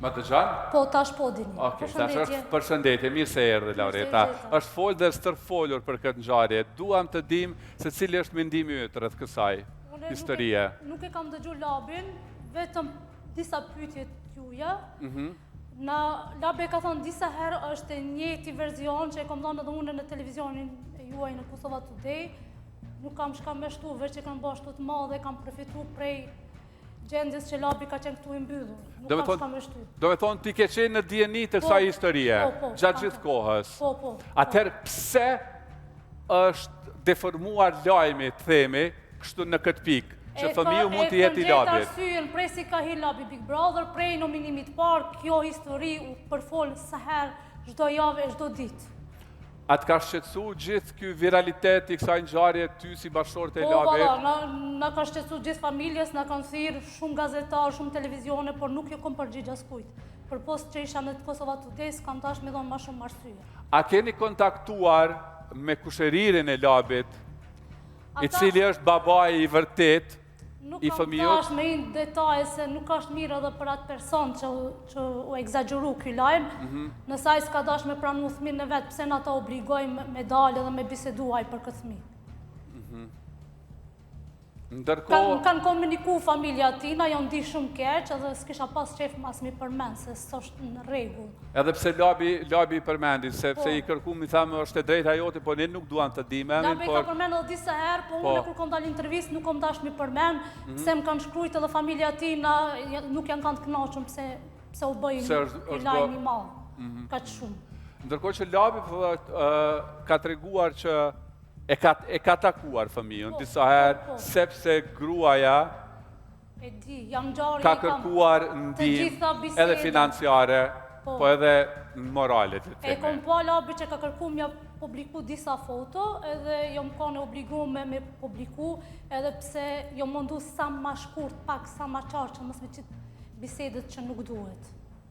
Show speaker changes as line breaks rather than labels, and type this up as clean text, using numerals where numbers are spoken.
Ma të gjanë?
Po, tash po dini.
Përshëndetje, mirë se erdhe, Laureta. Është folë dhe stërfolur për këtë ngjarje. Duam të dim se cili është mendimi ytë rreth kësaj historie.
Nuk e kam dëgju Labin, vetëm disa pyetje t'juja. Labi ka thënë disa herë është e njëjti verzion që e kam dhënë edhe unë në televizionin e juaj në Kosova Today. Nuk kam shkameshtu, veç që kanë bashkë të madhe, kam përfitu prej gjendjes që Labi ka qenë këtu i mbyllur. Nuk kam shkameshtu.
Do me thonë ti ke qenë në dieni të kësaj historie, gjatë gjithë kohës.
Po.
Atëherë pse është deformuar lajmi, themi, kështu në këtë pikë, që fëmiu mund të jetë i Labit?
E kanë arsyën prej si ka hi Labi Big Brother, prej nominimit parë, kjo histori u përfolë sa herë çdo javë e çdo ditë.
A të ka shqetësu gjithë kjo viralitet i kësaj ngjarje ty si bashkëshorët e Labit?
Po, na ka shqetësu gjithë familjes, na kanë thirrë shumë gazetarë, shumë televizione, por nuk ju kom përgjigj askujt. Për post që isha në Kosova Today, s'kam tash me dhonë ma shumë arsye.
A keni kontaktuar me kushëririn e Labit, i cili është babai i vërtet i fëmijës?
Nuk kam tash me i detaje se nuk është mirë edhe për atë person që u egzageru ky lajm, nëse ai s'ka dash me pranu fëmin në vetë, pse na ta obligojmë me dalë dhe me biseduaj për këtë fëmijë. Kanë komuniku familja tina, janë di shumë keq, edhe s'kisha pas qef mas mi përmend, se s'është në rregull.
Edhe pse Labi i përmendi, sepse i kërku mi thamë është e drejta jote, po ne nuk duan të dimë.
Labi ka përmend edhe disa herë, po unë kur kom dalë intervistë nuk kom dash mi përmend, pse më kanë shkrujt edhe familja tina, nuk janë kanë të kënaqur pse u bëjnë një lajm i madh, kaq shumë.
Ndërkohë që Labi ka treguar që e ka takuar fëmijën disa herë, sepse gruaja ka kërkuar ndihmë edhe financiare, po edhe morale të themi.
E kom pa Labi që ka kërku mja publiku disa foto, edhe jom kone obligume me publiku, edhe pse jom mundu sa ma shkurt, pak sa ma qarë që mos me qitë bisedet që nuk duhet.